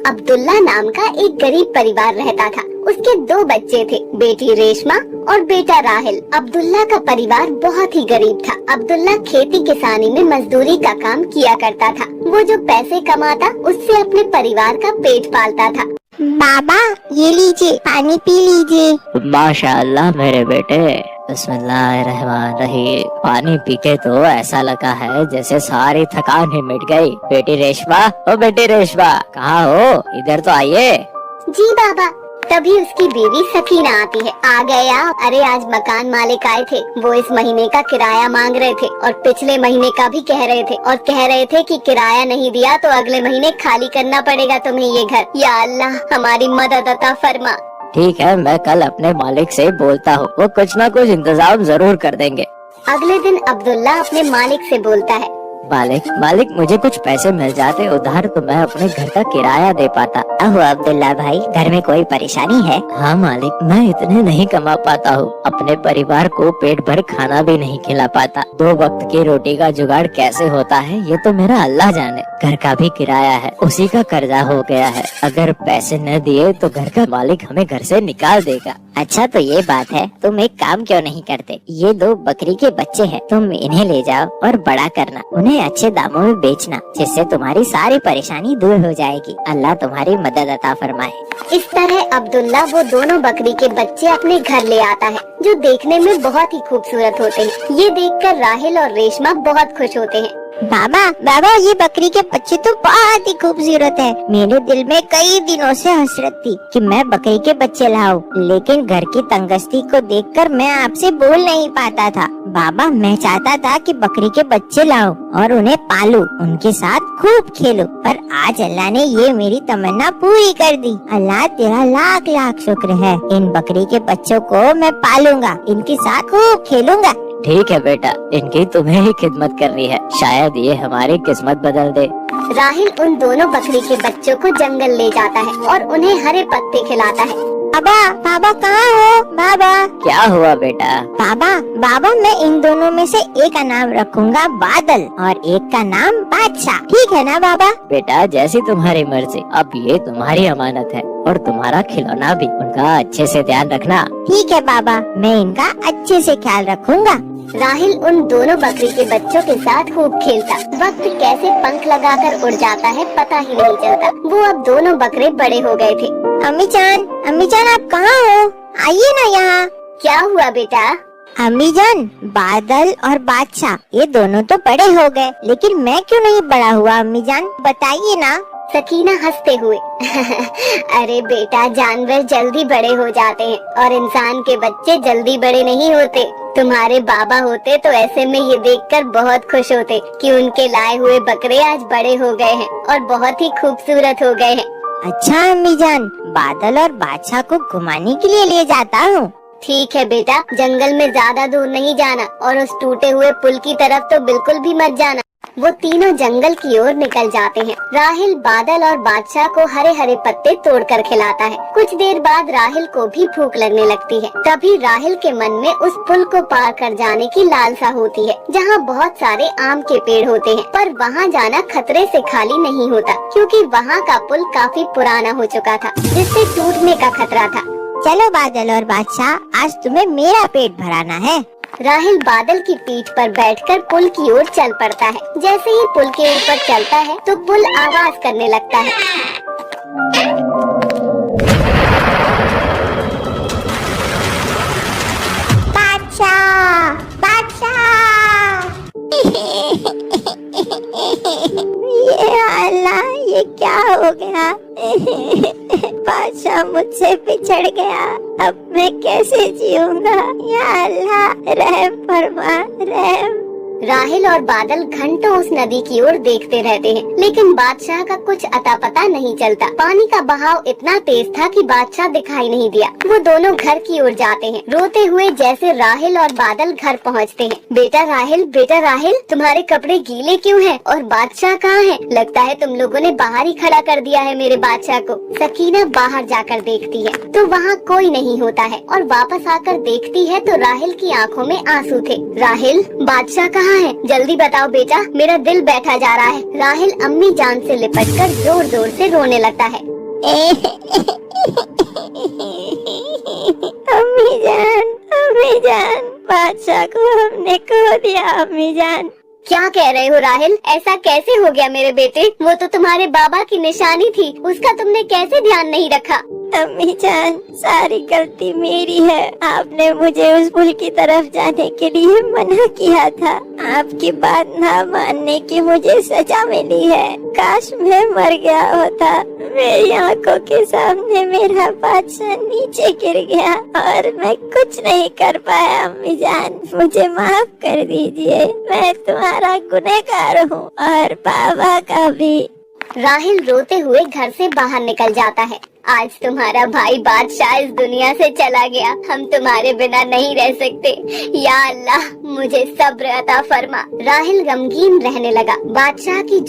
अब्दुल्ला नाम का एक गरीब परिवार रहता था। उसके 2 बच्चे थे, बेटी रेशमा और बेटा राहिल। अब्दुल्ला का परिवार बहुत ही गरीब था। अब्दुल्ला खेती किसानी में मजदूरी का काम किया करता था। वो जो पैसे कमाता उससे अपने परिवार का पेट पालता था। बाबा ये लीजिए, पानी पी लीजिए। माशाअल्लाह मेरे बेटे, बिस्मिल्लाहिर्रहमानिर्रहीम। पानी पी के तो ऐसा लगा है जैसे सारी थकान ही मिट गई। बेटी रेशमा, ओ बेटी रेशमा, कहाँ हो? इधर तो आइए। जी बाबा। तभी उसकी बीवी सकीना आती है। आ गए आप? अरे आज मकान मालिक आए थे, वो इस महीने का किराया मांग रहे थे और पिछले महीने का भी कह रहे थे, और कह रहे थे कि किराया नहीं दिया तो अगले महीने खाली करना पड़ेगा तुम्हें ये घर। या अल्लाह हमारी मदद अता फरमा। ठीक है, मैं कल अपने मालिक से बोलता हूँ, वो कुछ न कुछ इंतजाम जरूर कर देंगे। अगले दिन अब्दुल्ला अपने मालिक से बोलता है, मालिक मुझे कुछ पैसे मिल जाते उधार तो मैं अपने घर का किराया दे पाता। अहो अब्दुल्ला भाई, घर में कोई परेशानी है? हाँ मालिक, मैं इतने नहीं कमा पाता हूँ, अपने परिवार को पेट भर खाना भी नहीं खिला पाता। 2 वक्त की रोटी का जुगाड़ कैसे होता है ये तो मेरा अल्लाह जाने। घर का भी किराया है, उसी का कर्जा हो गया है। अगर पैसे न दिए तो घर का मालिक हमें घर से निकाल देगा। अच्छा तो ये बात है, तुम एक काम क्यों नहीं करते? ये 2 बकरी के बच्चे हैं, तुम इन्हें ले जाओ और बड़ा करना, उन्हें अच्छे दामों में बेचना, जिससे तुम्हारी सारी परेशानी दूर हो जाएगी। अल्लाह तुम्हारी मदद अता फरमाए। इस तरह अब्दुल्ला वो दोनों बकरी के बच्चे अपने घर ले आता है, जो देखने में बहुत ही खूबसूरत होते हैं। ये देखकर राहिल और रेशमा बहुत खुश होते हैं। बाबा ये बकरी के बच्चे तो बहुत ही खूबसूरत है। मेरे दिल में कई दिनों से हसरत थी कि मैं बकरी के बच्चे लाऊं, लेकिन घर की तंगस्ती को देखकर मैं आपसे बोल नहीं पाता था। बाबा मैं चाहता था कि बकरी के बच्चे लाऊं और उन्हें पालूं, उनके साथ खूब खेलूं, पर आज अल्लाह ने ये मेरी तमन्ना पूरी कर दी। अल्लाह तेरा लाख लाख शुक्र है। इन बकरी के बच्चों को मैं पालूंगा, इनके साथ खूब खेलूंगा। ठीक है बेटा, इनकी तुम्हें ही खिदमत करनी है, शायद ये हमारी किस्मत बदल दे। राहिल उन दोनों बकरी के बच्चों को जंगल ले जाता है और उन्हें हरे पत्ते खिलाता है। बाबा कहाँ हो? बाबा क्या हुआ बेटा? बाबा मैं इन दोनों में से एक का नाम रखूंगा बादल और एक का नाम बादशाह, ठीक है ना बाबा? बेटा जैसी तुम्हारी मर्जी, अब ये तुम्हारी अमानत है और तुम्हारा खिलौना भी, उनका अच्छे से ध्यान रखना। ठीक है बाबा, मैं इनका अच्छे से ख्याल रखूंगा। राहिल उन दोनों बकरी के बच्चों के साथ खूब खेलता। वक्त कैसे पंख लगाकर उड़ जाता है पता ही नहीं चलता। वो अब दोनों बकरे बड़े हो गए थे। अम्मी जान आप कहाँ हो? आइए ना यहाँ। क्या हुआ बेटा? अम्मी जान, बादल और बादशाह ये दोनों तो बड़े हो गए, लेकिन मैं क्यों नहीं बड़ा हुआ? अम्मी जान बताइए ना। सकीना हंसते हुए अरे बेटा, जानवर जल्दी बड़े हो जाते हैं और इंसान के बच्चे जल्दी बड़े नहीं होते। तुम्हारे बाबा होते तो ऐसे में ये देखकर बहुत खुश होते कि उनके लाए हुए बकरे आज बड़े हो गए हैं और बहुत ही खूबसूरत हो गए हैं। अच्छा अम्मी जान, बादल और बादशाह को घुमाने के लिए ले जाता हूँ। ठीक है बेटा, जंगल में ज्यादा दूर नहीं जाना और उस टूटे हुए पुल की तरफ तो बिल्कुल भी मत जाना। वो तीनों जंगल की ओर निकल जाते हैं। राहिल बादल और बादशाह को हरे हरे पत्ते तोड़कर खिलाता है। कुछ देर बाद राहिल को भी भूख लगने लगती है। तभी राहिल के मन में उस पुल को पार कर जाने की लालसा होती है, जहाँ बहुत सारे आम के पेड़ होते हैं, पर वहाँ जाना खतरे से खाली नहीं होता, क्योंकि वहाँ का पुल काफी पुराना हो चुका था, जिससे टूटने का खतरा था। चलो बादल और बादशाह, आज तुम्हें मेरा पेट भराना है। राहिल बादल की पीठ पर बैठकर पुल की ओर चल पड़ता है। जैसे ही पुल के ऊपर चलता है तो पुल आवाज करने लगता है। बादशाह, बादशाह। ये अल्लाह, ये क्या हो गया? बादशाह मुझसे बिछड़ गया, अब मैं कैसे जीऊंगा? या अल्लाह रहम फरमा, रहम। राहिल और बादल घंटों उस नदी की ओर देखते रहते हैं, लेकिन बादशाह का कुछ अता पता नहीं चलता। पानी का बहाव इतना तेज था कि बादशाह दिखाई नहीं दिया। वो दोनों घर की ओर जाते हैं, रोते हुए जैसे राहिल और बादल घर पहुंचते हैं। बेटा राहिल, तुम्हारे कपड़े गीले क्यों हैं? और बादशाह कहाँ है? लगता है तुम लोगों ने बाहर ही खड़ा कर दिया है मेरे बादशाह को। सकीना बाहर जाकर देखती है तो वहाँ कोई नहीं होता है, और वापस आकर देखती है तो राहिल की आँखों में आंसू थे। राहिल, बादशाह कहाँ है? जल्दी बताओ बेटा, मेरा दिल बैठा जा रहा है। राहिल अम्मी जान से लिपटकर जोर जोर से रोने लगता है। अम्मी जान, बादशाह को हमने खो दिया अम्मी जान। क्या कह रहे हो राहिल? ऐसा कैसे हो गया मेरे बेटे? वो तो तुम्हारे बाबा की निशानी थी, उसका तुमने कैसे ध्यान नहीं रखा? अम्मी जान, सारी गलती मेरी है। आपने मुझे उस पुल की तरफ जाने के लिए मना किया था। आपकी बात ना मानने की मुझे सजा मिली है। काश मैं मर गया होता। मेरी आंखों के सामने मेरा बादशाह नीचे गिर गया और मैं कुछ नहीं कर पाया। अम्मी जान, मुझे माफ कर दीजिए। मैं तुम्हारा गुनहगार हूँ और बाबा का भी। राहिल रोते हुए घर से बाहर निकल जाता है। आज तुम्हारा भाई बादशाह इस दुनिया से चला गया, हम तुम्हारे बिना नहीं रह सकते। या अल्लाह, मुझे सब्र अता फरमा। राहिल गमगीन रहने लगा। बादशाह की